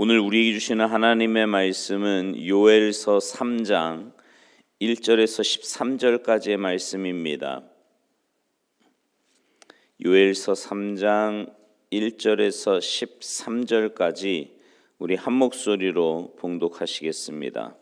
오늘 우리에게 주시는 하나님의 말씀은 요엘서 3장 1절에서 13절까지의 말씀입니다. 요엘서 3장 1절에서 13절까지 우리 한 목소리로 봉독하시겠습니다.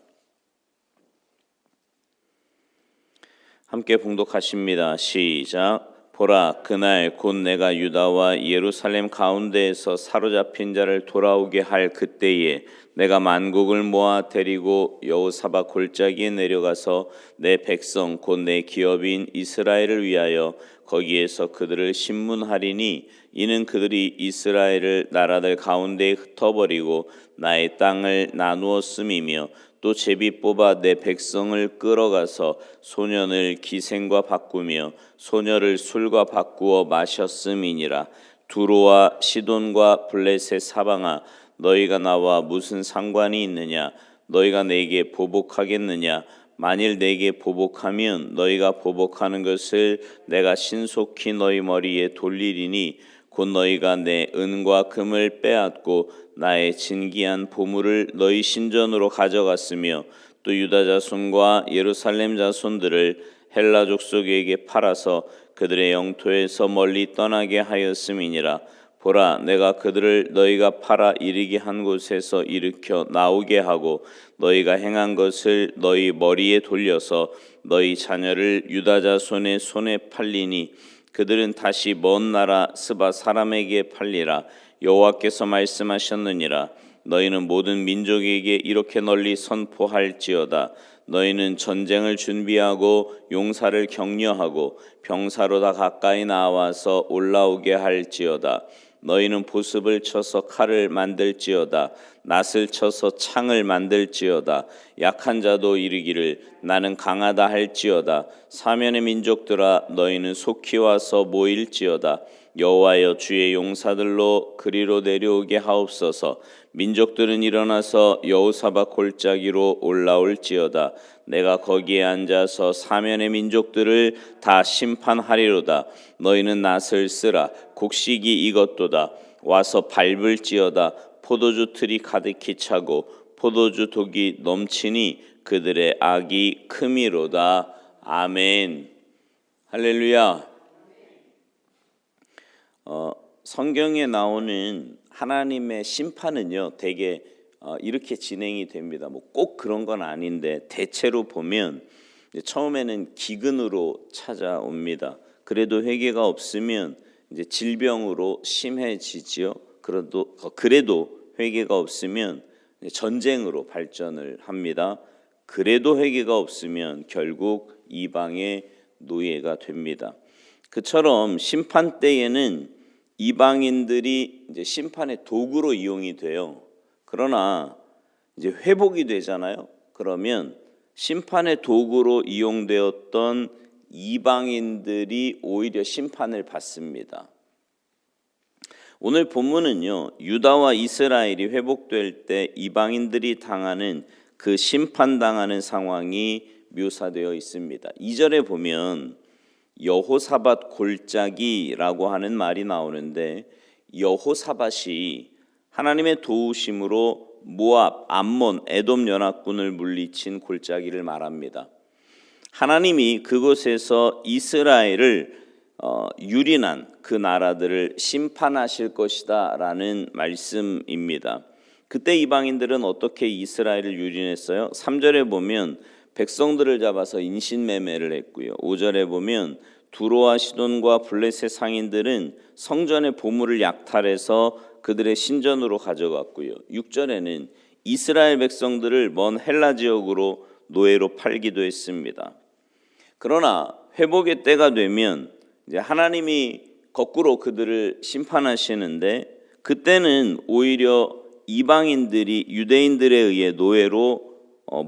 함께 봉독하십니다. 시작. 보라, 그날 곧 내가 유다와 예루살렘 가운데에서 사로잡힌 자를 돌아오게 할 그때에 내가 만국을 모아 데리고 여호사밧 골짜기에 내려가서 내 백성 곧 내 기업인 이스라엘을 위하여 거기에서 그들을 심문하리니 이는 그들이 이스라엘을 나라들 가운데에 흩어버리고 나의 땅을 나누었음이며 또 제비 뽑아 내 백성을 끌어가서 소년을 기생과 바꾸며 소녀를 술과 바꾸어 마셨음이니라. 두로와 시돈과 블레셋 사방아, 너희가 나와 무슨 상관이 있느냐? 너희가 내게 보복하겠느냐? 만일 내게 보복하면 너희가 보복하는 것을 내가 신속히 너희 머리에 돌리리니 곧 너희가 내 은과 금을 빼앗고 나의 진귀한 보물을 너희 신전으로 가져갔으며 또 유다 자손과 예루살렘 자손들을 헬라 족속에게 팔아서 그들의 영토에서 멀리 떠나게 하였음이니라. 보라, 내가 그들을 너희가 팔아 이르게 한 곳에서 일으켜 나오게 하고 너희가 행한 것을 너희 머리에 돌려서 너희 자녀를 유다 자손의 손에 팔리니 그들은 다시 먼 나라 스바 사람에게 팔리라. 여호와께서 말씀하셨느니라. 너희는 모든 민족에게 이렇게 널리 선포할지어다. 너희는 전쟁을 준비하고 용사를 격려하고 병사로 다 가까이 나와서 올라오게 할지어다. 너희는 보습을 쳐서 칼을 만들지어다. 낫을 쳐서 창을 만들지어다. 약한 자도 이르기를 나는 강하다 할지어다. 사면의 민족들아, 너희는 속히 와서 모일지어다. 여호와여, 주의 용사들로 그리로 내려오게 하옵소서. 민족들은 일어나서 여호사밧 골짜기로 올라올지어다. 내가 거기에 앉아서 사면의 민족들을 다 심판하리로다. 너희는 낫을 쓰라. 곡식이 익었도다. 와서 밟을지어다. 포도주 틀이 가득히 차고 포도주 독이 넘치니 그들의 악이 크미로다. 아멘. 할렐루야. 성경에 나오는 하나님의 심판은요, 대개 이렇게 진행이 됩니다. 뭐 꼭 그런 건 아닌데 대체로 보면 처음에는 기근으로 찾아옵니다. 그래도 회개가 없으면 이제 질병으로 심해지지요. 그래도 회개가 없으면 전쟁으로 발전을 합니다. 그래도 회개가 없으면 결국 이방의 노예가 됩니다. 그처럼 심판 때에는 이방인들이 이제 심판의 도구로 이용이 돼요. 그러나 이제 회복이 되잖아요. 그러면 심판의 도구로 이용되었던 이방인들이 오히려 심판을 받습니다. 오늘 본문은요, 유다와 이스라엘이 회복될 때 이방인들이 당하는 그 심판당하는 상황이 묘사되어 있습니다. 2절에 보면 여호사밧 골짜기라고 하는 말이 나오는데, 여호사밧이 하나님의 도우심으로 모압, 암몬, 에돔 연합군을 물리친 골짜기를 말합니다. 하나님이 그곳에서 이스라엘을 유린한 그 나라들을 심판하실 것이다 라는 말씀입니다. 그때 이방인들은 어떻게 이스라엘을 유린했어요? 3절에 보면 백성들을 잡아서 인신매매를 했고요. 5절에 보면 두로와 시돈과 블레셋 상인들은 성전의 보물을 약탈해서 그들의 신전으로 가져갔고요. 6절에는 이스라엘 백성들을 먼 헬라 지역으로 노예로 팔기도 했습니다. 그러나 회복의 때가 되면 이제 하나님이 거꾸로 그들을 심판하시는데, 그때는 오히려 이방인들이 유대인들에 의해 노예로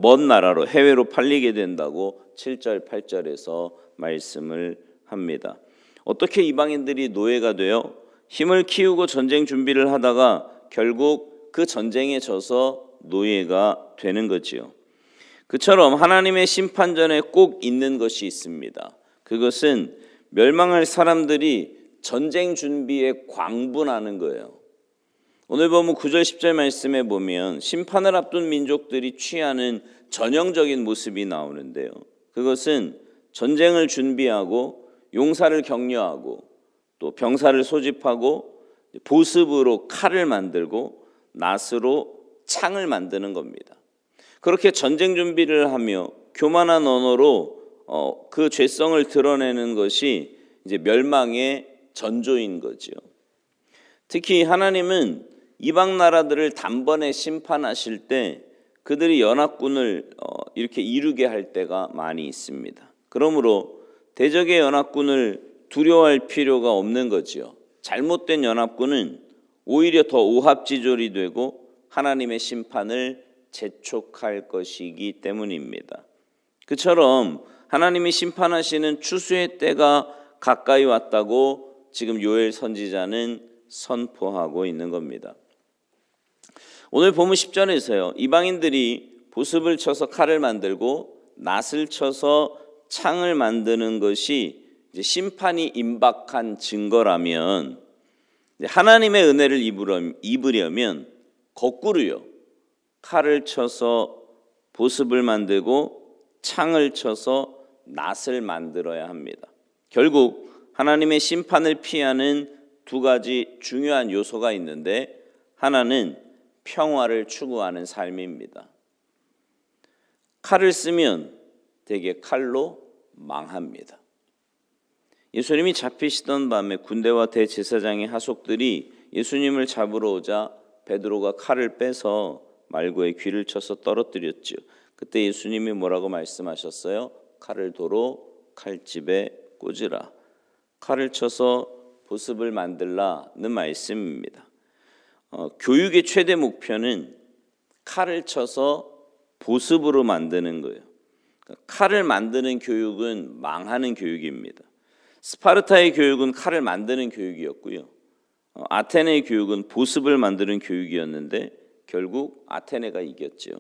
먼 나라로 해외로 팔리게 된다고 7절 8절에서 말씀을 합니다. 어떻게 이방인들이 노예가 되어 힘을 키우고 전쟁 준비를 하다가 결국 그 전쟁에 져서 노예가 되는 거지요. 그처럼 하나님의 심판전에 꼭 있는 것이 있습니다. 그것은 멸망할 사람들이 전쟁 준비에 광분하는 거예요. 오늘 보면 9절 10절 말씀에 보면 심판을 앞둔 민족들이 취하는 전형적인 모습이 나오는데요. 그것은 전쟁을 준비하고 용사를 격려하고 또 병사를 소집하고 보습으로 칼을 만들고 낫으로 창을 만드는 겁니다. 그렇게 전쟁 준비를 하며 교만한 언어로 그 죄성을 드러내는 것이 이제 멸망의 전조인 거죠. 특히 하나님은 이방 나라들을 단번에 심판하실 때 그들이 연합군을 이렇게 이루게 할 때가 많이 있습니다. 그러므로 대적의 연합군을 두려워할 필요가 없는 거지요. 잘못된 연합군은 오히려 더 오합지졸이 되고 하나님의 심판을 재촉할 것이기 때문입니다. 그처럼 하나님이 심판하시는 추수의 때가 가까이 왔다고 지금 요엘 선지자는 선포하고 있는 겁니다. 오늘 본문 10절에서요. 이방인들이 보습을 쳐서 칼을 만들고 낫을 쳐서 창을 만드는 것이 이제 심판이 임박한 증거라면 하나님의 은혜를 입으려면 거꾸로요. 칼을 쳐서 보습을 만들고 창을 쳐서 낫을 만들어야 합니다. 결국 하나님의 심판을 피하는 두 가지 중요한 요소가 있는데 하나는 평화를 추구하는 삶입니다. 칼을 쓰면 대개 칼로 망합니다. 예수님이 잡히시던 밤에 군대와 대제사장의 하속들이 예수님을 잡으러 오자 베드로가 칼을 빼서 말고의 귀를 쳐서 떨어뜨렸죠. 그때 예수님이 뭐라고 말씀하셨어요? 칼을 도로 칼집에 꽂으라. 칼을 쳐서 보습을 만들라는 말씀입니다. 교육의 최대 목표는 칼을 쳐서 보습으로 만드는 거예요. 칼을 만드는 교육은 망하는 교육입니다. 스파르타의 교육은 칼을 만드는 교육이었고요. 아테네의 교육은 보습을 만드는 교육이었는데 결국 아테네가 이겼죠.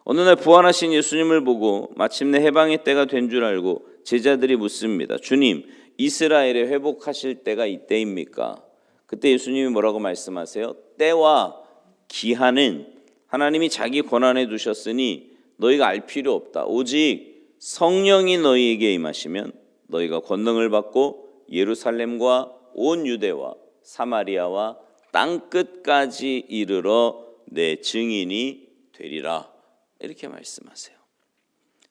어느 날 부활하신 예수님을 보고 마침내 해방의 때가 된 줄 알고 제자들이 묻습니다. 주님, 이스라엘에 회복하실 때가 이때입니까? 그때 예수님이 뭐라고 말씀하세요? 때와 기한은 하나님이 자기 권한에 두셨으니 너희가 알 필요 없다. 오직 성령이 너희에게 임하시면 너희가 권능을 받고 예루살렘과 온 유대와 사마리아와 땅끝까지 이르러 내 증인이 되리라. 이렇게 말씀하세요.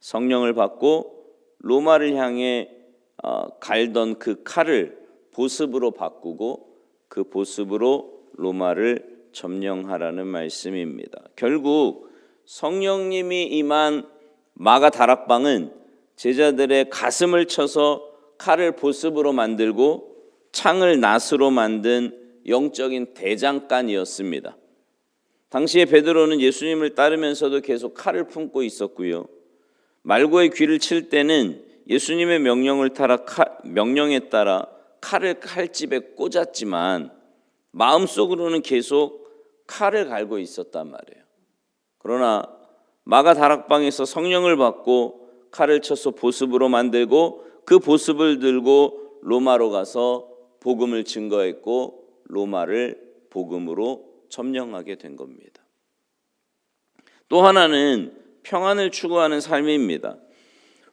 성령을 받고 로마를 향해 갈던 그 칼을 보습으로 바꾸고 그 보습으로 로마를 점령하라는 말씀입니다. 결국 성령님이 임한 마가 다락방은 제자들의 가슴을 쳐서 칼을 보습으로 만들고 창을 낫으로 만든 영적인 대장간이었습니다. 당시에 베드로는 예수님을 따르면서도 계속 칼을 품고 있었고요. 말고의 귀를 칠 때는 예수님의 명령에 따라 칼을 칼집에 꽂았지만 마음속으로는 계속 칼을 갈고 있었단 말이에요. 그러나 마가 다락방에서 성령을 받고 칼을 쳐서 보습으로 만들고 그 보습을 들고 로마로 가서 복음을 증거했고 로마를 복음으로 점령하게 된 겁니다. 또 하나는 평안을 추구하는 삶입니다.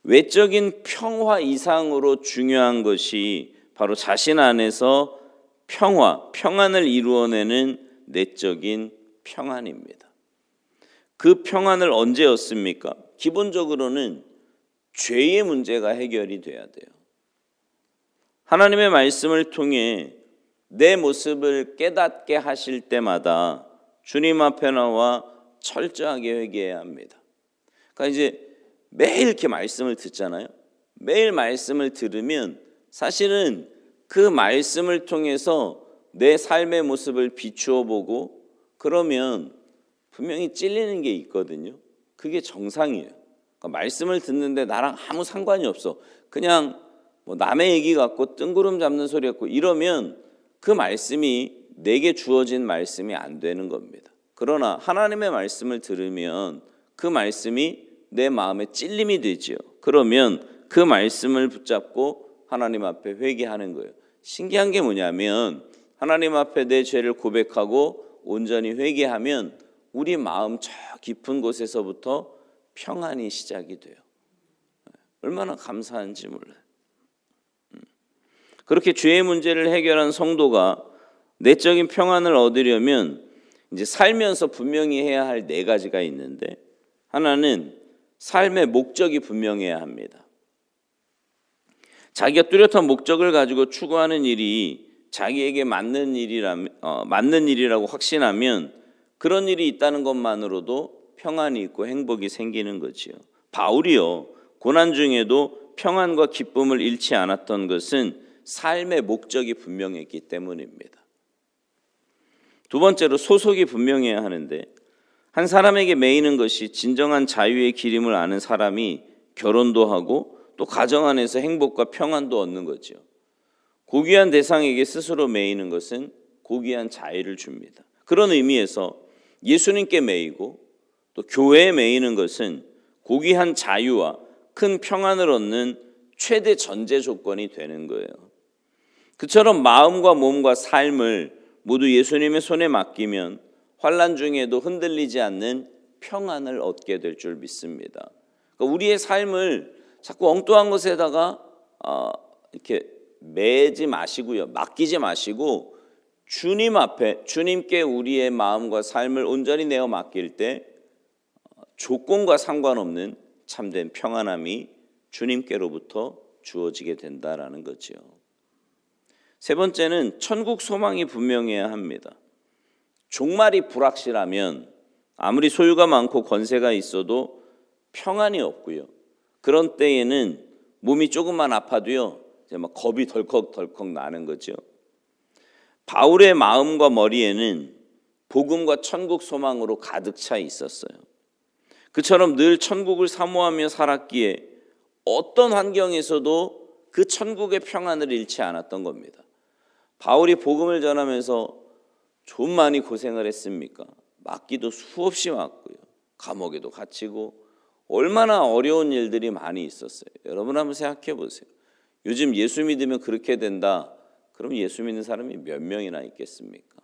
외적인 평화 이상으로 중요한 것이 바로 자신 안에서 평안을 이루어내는 내적인 평안입니다. 그 평안을 언제 얻습니까? 기본적으로는 죄의 문제가 해결이 돼야 돼요. 하나님의 말씀을 통해 내 모습을 깨닫게 하실 때마다 주님 앞에 나와 철저하게 회개해야 합니다. 그러니까 이제 매일 이렇게 말씀을 듣잖아요. 매일 말씀을 들으면 사실은 그 말씀을 통해서 내 삶의 모습을 비추어 보고 그러면 분명히 찔리는 게 있거든요. 그게 정상이에요. 그러니까 말씀을 듣는데 나랑 아무 상관이 없어. 그냥 뭐 남의 얘기 같고 뜬구름 잡는 소리 같고 이러면 그 말씀이 내게 주어진 말씀이 안 되는 겁니다. 그러나 하나님의 말씀을 들으면 그 말씀이 내 마음에 찔림이 되지요. 그러면 그 말씀을 붙잡고 하나님 앞에 회개하는 거예요. 신기한 게 뭐냐면 하나님 앞에 내 죄를 고백하고 온전히 회개하면 우리 마음 저 깊은 곳에서부터 평안이 시작이 돼요. 얼마나 감사한지 몰라요. 그렇게 죄의 문제를 해결한 성도가 내적인 평안을 얻으려면 이제 살면서 분명히 해야 할 4가지가 있는데, 하나는 삶의 목적이 분명해야 합니다. 자기가 뚜렷한 목적을 가지고 추구하는 일이 자기에게 맞는 일이라고 확신하면 그런 일이 있다는 것만으로도 평안이 있고 행복이 생기는 거지요. 바울이요, 고난 중에도 평안과 기쁨을 잃지 않았던 것은 삶의 목적이 분명했기 때문입니다. 두 번째로 소속이 분명해야 하는데, 한 사람에게 매이는 것이 진정한 자유의 길임을 아는 사람이 결혼도 하고 또 가정 안에서 행복과 평안도 얻는 거죠. 고귀한 대상에게 스스로 매이는 것은 고귀한 자유를 줍니다. 그런 의미에서 예수님께 매이고 또 교회에 매이는 것은 고귀한 자유와 큰 평안을 얻는 최대 전제 조건이 되는 거예요. 그처럼 마음과 몸과 삶을 모두 예수님의 손에 맡기면 환난 중에도 흔들리지 않는 평안을 얻게 될 줄 믿습니다. 그러니까 우리의 삶을 자꾸 엉뚱한 것에다가 이렇게 매지 마시고요, 맡기지 마시고 주님 앞에, 주님께 우리의 마음과 삶을 온전히 내어 맡길 때 조건과 상관없는 참된 평안함이 주님께로부터 주어지게 된다라는 거죠. 세 번째는 천국 소망이 분명해야 합니다. 종말이 불확실하면 아무리 소유가 많고 권세가 있어도 평안이 없고요. 그런 때에는 몸이 조금만 아파도요, 이제 막 겁이 덜컥덜컥 나는 거죠. 바울의 마음과 머리에는 복음과 천국 소망으로 가득 차 있었어요. 그처럼 늘 천국을 사모하며 살았기에 어떤 환경에서도 그 천국의 평안을 잃지 않았던 겁니다. 바울이 복음을 전하면서 좀 많이 고생을 했습니까? 맞기도 수없이 맞고요, 감옥에도 갇히고 얼마나 어려운 일들이 많이 있었어요. 여러분 한번 생각해 보세요. 요즘 예수 믿으면 그렇게 된다, 그럼 예수 믿는 사람이 몇 명이나 있겠습니까?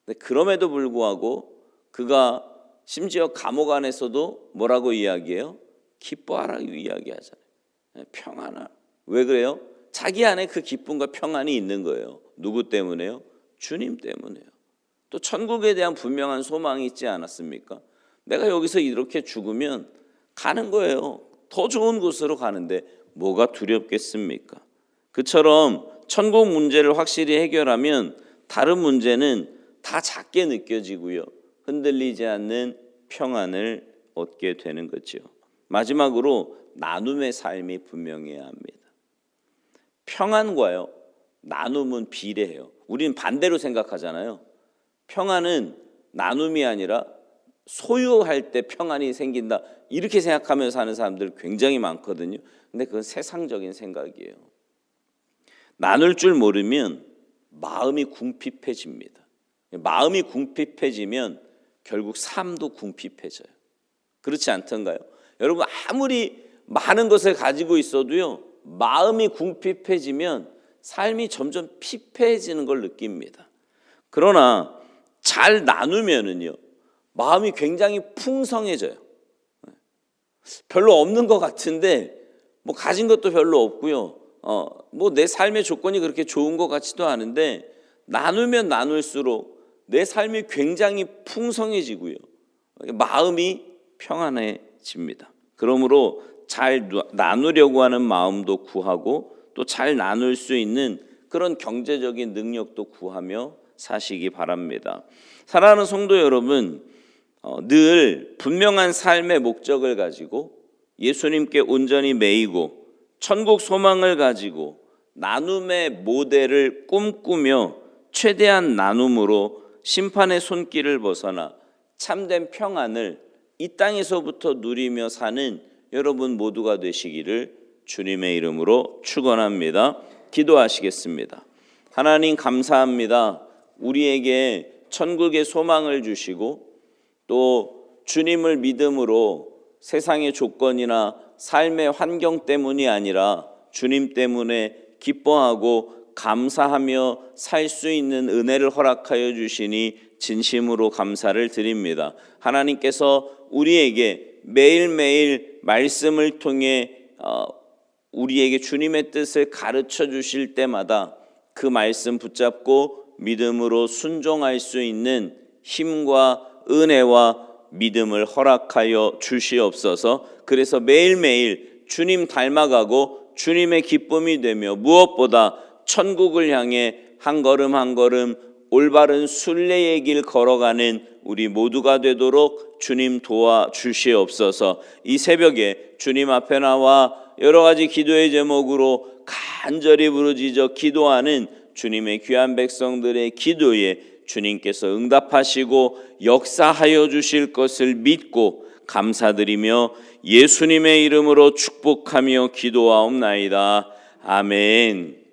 근데 그럼에도 불구하고 그가 심지어 감옥 안에서도 뭐라고 이야기해요? 기뻐하라고 이야기하잖아요. 평안하. 왜 그래요? 자기 안에 그 기쁨과 평안이 있는 거예요. 누구 때문에요? 주님 때문에요. 또 천국에 대한 분명한 소망이 있지 않았습니까? 내가 여기서 이렇게 죽으면 가는 거예요. 더 좋은 곳으로 가는데 뭐가 두렵겠습니까? 그처럼 천국 문제를 확실히 해결하면 다른 문제는 다 작게 느껴지고요, 흔들리지 않는 평안을 얻게 되는 거죠. 마지막으로 나눔의 삶이 분명해야 합니다. 평안과요, 나눔은 비례해요. 우리는 반대로 생각하잖아요. 평안은 나눔이 아니라 소유할 때 평안이 생긴다, 이렇게 생각하면서 사는 사람들 굉장히 많거든요. 근데 그건 세상적인 생각이에요. 나눌 줄 모르면 마음이 궁핍해집니다. 마음이 궁핍해지면 결국 삶도 궁핍해져요. 그렇지 않던가요? 여러분, 아무리 많은 것을 가지고 있어도요, 마음이 궁핍해지면 삶이 점점 피폐해지는 걸 느낍니다. 그러나 잘 나누면은요, 마음이 굉장히 풍성해져요. 별로 없는 것 같은데 뭐 가진 것도 별로 없고요, 뭐 내 삶의 조건이 그렇게 좋은 것 같지도 않은데 나누면 나눌수록 내 삶이 굉장히 풍성해지고요, 마음이 평안해집니다. 그러므로 잘 나누려고 하는 마음도 구하고 또 잘 나눌 수 있는 그런 경제적인 능력도 구하며 사시기 바랍니다. 사랑하는 성도 여러분, 늘 분명한 삶의 목적을 가지고 예수님께 온전히 매이고 천국 소망을 가지고 나눔의 모델을 꿈꾸며 최대한 나눔으로 심판의 손길을 벗어나 참된 평안을 이 땅에서부터 누리며 사는 여러분 모두가 되시기를 주님의 이름으로 축원합니다. 기도하시겠습니다. 하나님 감사합니다. 우리에게 천국의 소망을 주시고 또 주님을 믿음으로 세상의 조건이나 삶의 환경 때문이 아니라 주님 때문에 기뻐하고 감사하며 살 수 있는 은혜를 허락하여 주시니 진심으로 감사를 드립니다. 하나님께서 우리에게 매일매일 말씀을 통해 우리에게 주님의 뜻을 가르쳐 주실 때마다 그 말씀 붙잡고 믿음으로 순종할 수 있는 힘과 은혜와 믿음을 허락하여 주시옵소서. 그래서 매일매일 주님 닮아가고 주님의 기쁨이 되며 무엇보다 천국을 향해 한 걸음 한 걸음 올바른 순례의 길 걸어가는 우리 모두가 되도록 주님 도와주시옵소서. 이 새벽에 주님 앞에 나와 여러 가지 기도의 제목으로 간절히 부르짖어 기도하는 주님의 귀한 백성들의 기도에 주님께서 응답하시고 역사하여 주실 것을 믿고 감사드리며 예수님의 이름으로 축복하며 기도하옵나이다. 아멘.